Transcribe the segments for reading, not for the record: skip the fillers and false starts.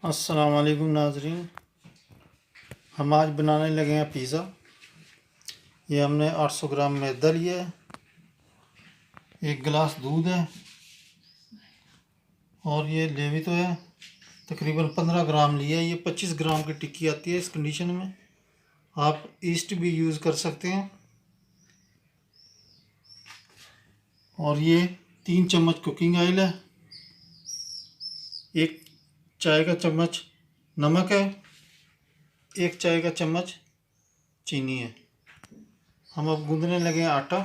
अस्सलाम वालेकुम नाजरीन। हम आज बनाने लगे हैं पिज़्ज़ा। ये हमने 800 ग्राम मैदा लिया है, 1 गिलास दूध है और ये लेवी तो है तकरीबन 15 ग्राम लिया है। ये 25 ग्राम की टिक्की आती है इस कंडीशन में। आप ईस्ट भी यूज़ कर सकते हैं। और ये 3 चम्मच कुकिंग ऑयल है, 1 चाय का चम्मच नमक है, 1 चाय का चम्मच चीनी है। हम अब गूंदने लगे हैं आटा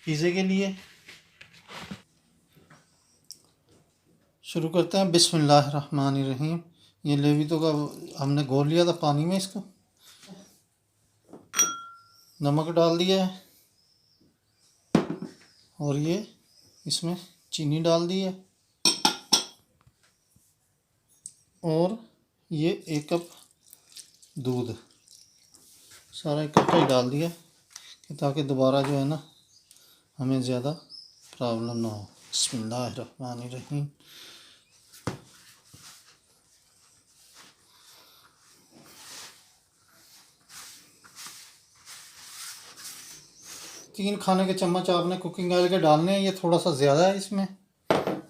पिज़्ज़े के लिए। शुरू करते हैं। बिस्मिल्लाहिर्रहमानिर्रहीम। ये लेवी तो का हमने घोल लिया था पानी में, इसको नमक डाल दिया है और ये इसमें चीनी डाल दी है और ये 1 कप दूध सारा इकट्ठा ही डाल दिया कि ताकि दोबारा जो है ना हमें ज़्यादा प्रॉब्लम ना हो। बिस्मिल्लाहिर्रहमानिर्रहीम। तीन खाने के चम्मच आपने कुकिंग ऑयल के डालने हैं। ये थोड़ा सा ज़्यादा है, इसमें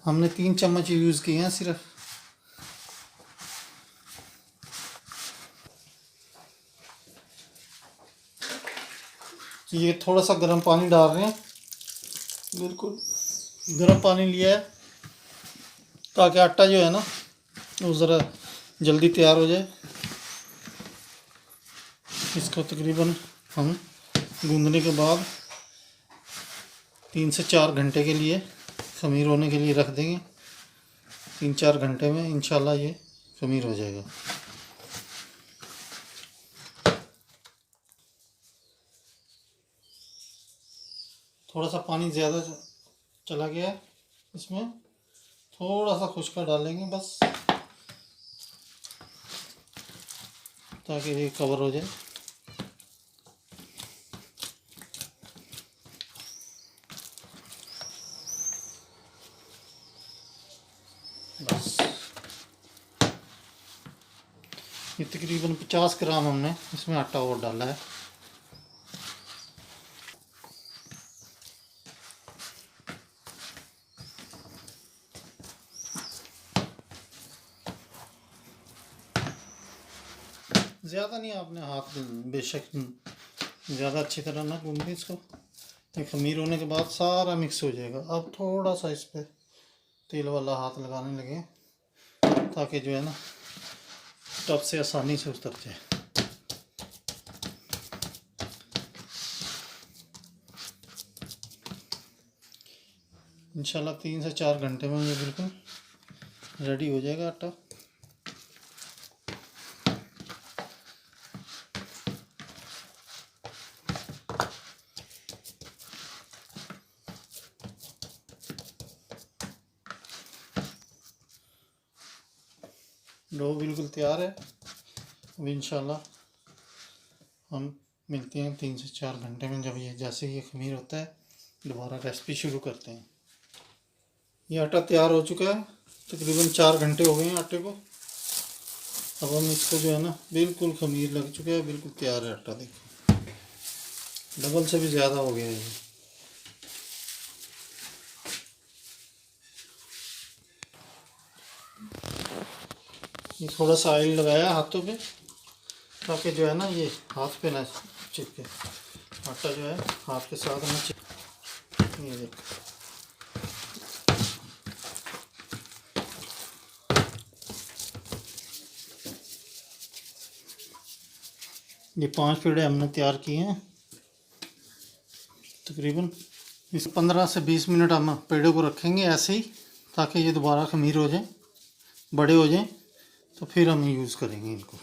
हमने 3 चम्मच यूज़ किए हैं सिर्फ। ये थोड़ा सा गर्म पानी डाल रहे हैं, बिल्कुल गर्म पानी लिया है ताकि आटा जो है ना वो ज़रा जल्दी तैयार हो जाए। इसको तकरीबन हम गूंदने के बाद 3 से 4 घंटे के लिए ख़मीर होने के लिए रख देंगे। 3-4 घंटे में इंशाल्लाह ये ख़मीर हो जाएगा। थोड़ा सा पानी ज़्यादा चला गया है, इसमें थोड़ा सा खुशका डालेंगे बस ताकि ये कवर हो जाए। बस ये तकरीबन 50 ग्राम हमने इसमें आटा और डाला है। ज़्यादा नहीं, आपने हाथ बेशक ज़्यादा अच्छी तरह ना गूंदे इसको। ये खमीर होने के बाद सारा मिक्स हो जाएगा। अब थोड़ा सा इस पर तेल वाला हाथ लगाने लगे ताकि जो है ना टब से आसानी से उतर जाए। इंशाल्लाह 3 से 4 घंटे में ये बिल्कुल रेडी हो जाएगा आटा। डो बिल्कुल तैयार है। अब इंशाल्लाह हम मिलते हैं 3 से 4 घंटे में। जब ये जैसे ये खमीर होता है दोबारा रेसिपी शुरू करते हैं। ये आटा तैयार हो चुका है, तकरीबन 4 घंटे हो गए हैं आटे को। अब हम इसको जो है ना बिल्कुल खमीर लग चुका है, बिल्कुल तैयार है आटा। देखो डबल से भी ज़्यादा हो गया है ये थोड़ा सा ऑयल लगाया हाथों पे ताकि जो है ना ये हाथ पे ना चिपके। आटा जो है हाथ के साथ ना चिपके। ये देखो ये 5 पेड़े हमने तैयार किए हैं। तकरीबन इस 15 से 20 मिनट हम पेड़े को रखेंगे ऐसे ही ताकि ये दोबारा खमीर हो जाए, बड़े हो जाएं, तो फिर हम यूज़ करेंगे इनको।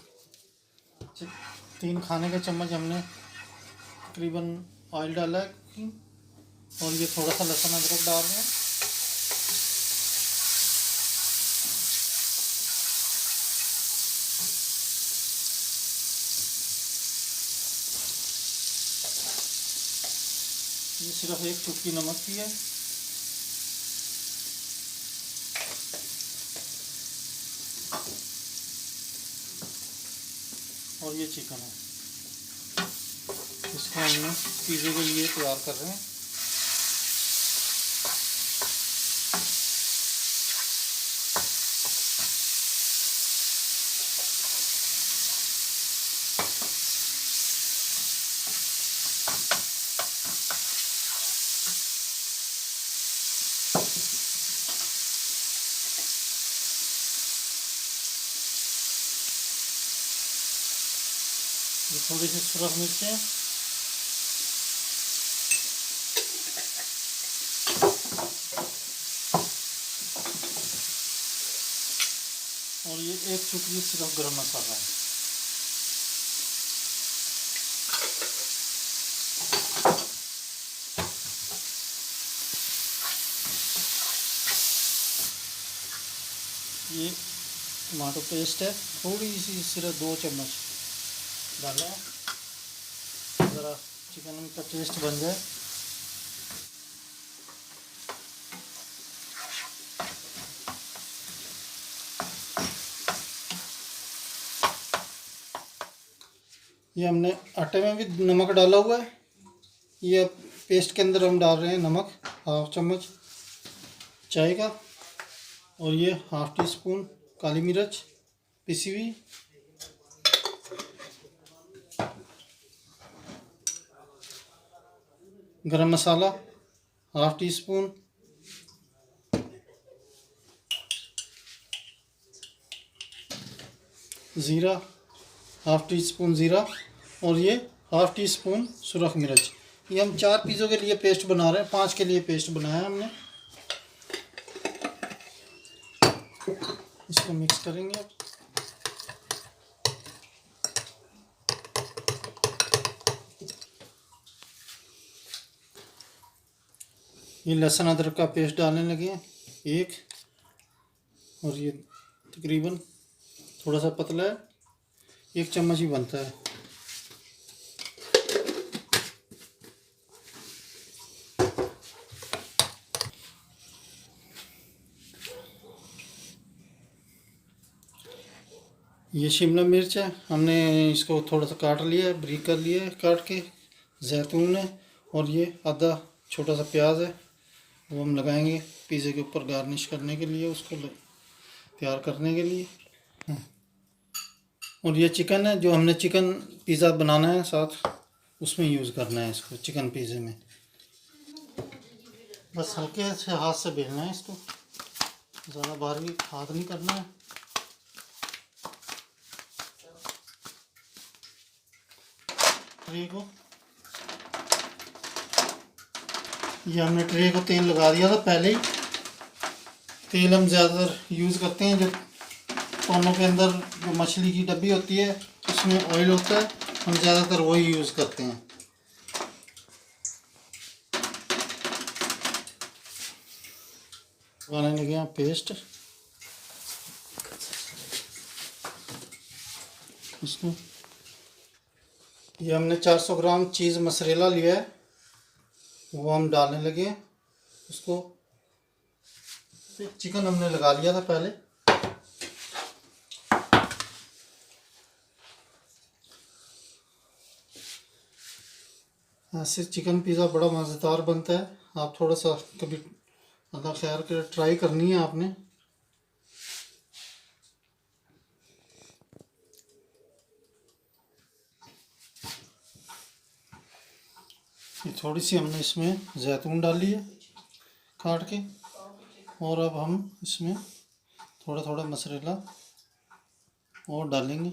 3 खाने के चम्मच हमने तकरीबन ऑयल डाला है कुकिंग, और ये थोड़ा सा लहसुन अदरक डाल रहे हैं। ये सिर्फ 1 चुटकी नमक की है। और ये चिकन है, इसको हमने पिज़्ज़े के लिए तैयार कर रहे हैं। ये थोड़ी सी सुरख मिर्चें, और ये एक चुटकी सिर्फ गरम मसाला है। ये टमाटो पेस्ट है, थोड़ी सी सिर्फ 2 चम्मच डालें, ज़रा चिकन का टेस्ट बन जाए। ये हमने आटे में भी नमक डाला हुआ है, ये पेस्ट के अंदर हम डाल रहे हैं नमक 1/2 चम्मच चाय का, और ये 1/2 टीस्पून काली मिर्च पिसी हुई, गरम मसाला 1/2 टीस्पून, ज़ीरा 1/2 टीस्पून ज़ीरा, और ये 1/2 टीस्पून सुरख मिर्च। ये हम 4 पिज़्ज़ों के लिए पेस्ट बना रहे हैं, 5 के लिए पेस्ट बनाया हमने। इसको मिक्स करेंगे। ये लहसुन अदरक का पेस्ट डालने लगे हैं 1, और ये तकरीबन थोड़ा सा पतला है, 1 चम्मच ही बनता है। ये शिमला मिर्च है, हमने इसको थोड़ा सा काट लिया है, बारीक कर लिया है काट के। जैतून है, और ये आधा छोटा सा प्याज है, वो हम लगाएंगे पिज़्ज़े के ऊपर गार्निश करने के लिए, उसको तैयार करने के लिए। और ये चिकन है, जो हमने चिकन पिज़्ज़ा बनाना है साथ, उसमें यूज़ करना है इसको, चिकन पिज़्ज़े में। बस हल्के से हाथ से बेलना है इसको, ज़्यादा बारीक हाथ नहीं करना है। ट्रे को, ये हमने ट्रे को तेल लगा दिया था पहले ही। तेल हम ज़्यादातर यूज़ करते हैं, जो कोनों के अंदर जो मछली की डब्बी होती है उसमें ऑयल होता है, हम ज़्यादातर वही यूज़ करते हैं। बनाने लगे हैं पेस्ट, इसमें ये हमने 400 ग्राम चीज़ मसरेला लिया है, वो हम डालने लगे हैं उसको। चिकन हमने लगा लिया था पहले, ऐसे चिकन पिज़्ज़ा बड़ा मज़ेदार बनता है। आप थोड़ा सा कभी अदा ख्याल कर ट्राई करनी है आपने। ये थोड़ी सी हमने इसमें जैतून डाली है काट के, और अब हम इसमें थोड़ा थोड़ा मसरेला और डालेंगे।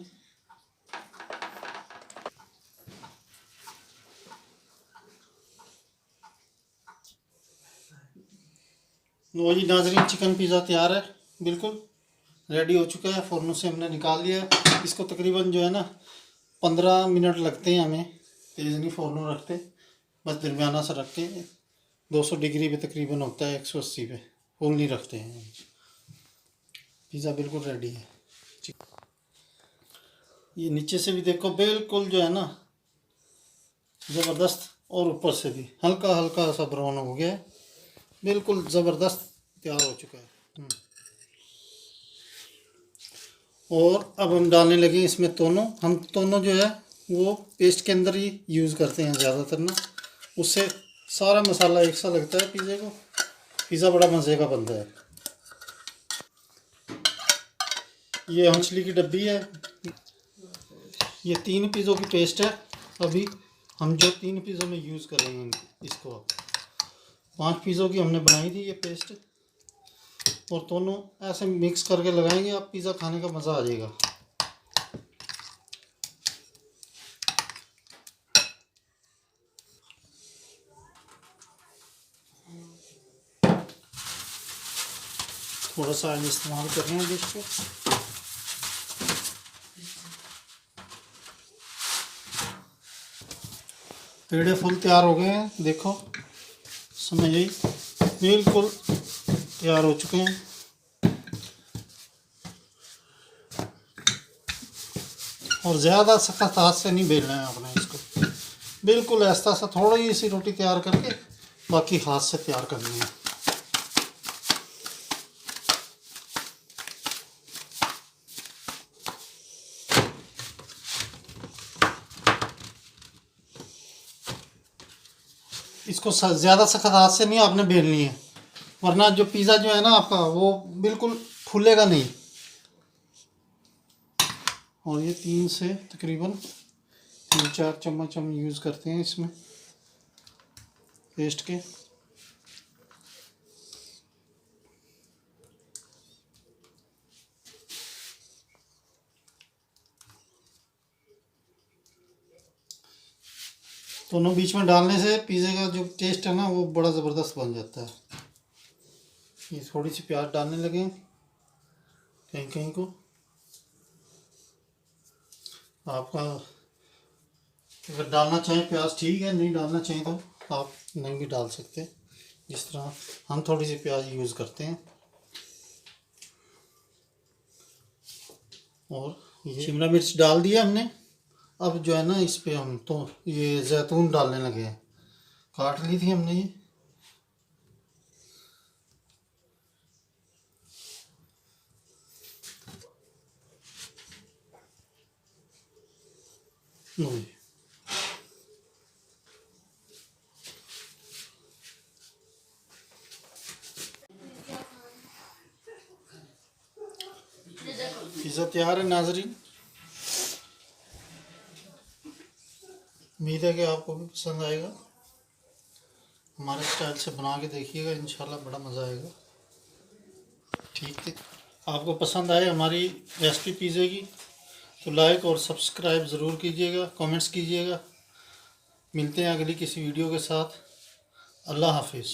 लो जी नाज़रीन, चिकन पिज़्ज़ा तैयार है, बिल्कुल रेडी हो चुका है। फ़ोरनों से हमने निकाल लिया है इसको। तकरीबन जो है ना 15 मिनट लगते हैं हमें, तेज़ नहीं फ़ोरनों रखते, बस दरमियाना सा रख के 200 डिग्री पे तकरीबन होता है, 180 पे फुल नहीं रखते हैं। पिज़्ज़ा बिल्कुल रेडी है। ये नीचे से भी देखो बिल्कुल जो है ना ज़बरदस्त, और ऊपर से भी हल्का हल्का सा ब्राउन हो गया है, बिल्कुल ज़बरदस्त तैयार हो चुका है। और अब हम डालने लगे इसमें तोनो। हम तोनो जो है वो पेस्ट के अंदर ही यूज़ करते हैं ज़्यादातर ना, उससे सारा मसाला एक सा लगता है पिज़्ज़े को, पिज़्ज़ा बड़ा मज़े का बनता है। ये मछली की डब्बी है, ये 3 पिज़्ज़ों की पेस्ट है। अभी हम जो 3 पिज़्ज़ों में यूज़ करेंगे इसको, 5 पिज़्ज़ों की हमने बनाई थी ये पेस्ट, और दोनों ऐसे मिक्स करके लगाएंगे, आप पिज़्ज़ा खाने का मज़ा आ जाएगा। थोड़ा सा ऑयल इस्तेमाल कर रहे हैं डिश पे। पेड़े फुल तैयार हो गए हैं, देखो समझ आई, बिल्कुल तैयार हो चुके हैं। और ज़्यादा सख्त हाथ से नहीं बेलना है आपने इसको, बिल्कुल ऐसा सा थोड़ी सी रोटी तैयार करके बाकी हाथ से तैयार करनी है। इसको ज़्यादा सख्त हाथ से नहीं आपने बेलनी है, वरना जो पिज़्ज़ा जो है ना आपका वो बिल्कुल फूलेगा नहीं। और ये 3 से तकरीबन 3-4 चम्मच हम यूज़ करते हैं इसमें पेस्ट के। दोनों बीच में डालने से पिज़्ज़े का जो टेस्ट है ना वो बड़ा ज़बरदस्त बन जाता है। ये थोड़ी सी प्याज डालने लगे कहीं कहीं को, आपका अगर डालना चाहें प्याज ठीक है, नहीं डालना चाहें तो आप नहीं भी डाल सकते। जिस तरह हम थोड़ी सी प्याज यूज़ करते हैं। और ये शिमला मिर्च डाल दिया हमने। अब जो है ना इस पे हम तो ये जैतून डालने लगे हैं, काट ली थी हमने ये। लो जी, पिज़्ज़ा तैयार है नाजरीन। उम्मीद है कि आपको भी पसंद आएगा। हमारे स्टाइल से बना के देखिएगा, इंशाल्लाह बड़ा मज़ा आएगा। ठीक है, आपको पसंद आए हमारी रेसिपी पिज़्ज़े की तो लाइक और सब्सक्राइब ज़रूर कीजिएगा, कमेंट्स कीजिएगा। मिलते हैं अगली किसी वीडियो के साथ। अल्लाह हाफिज़।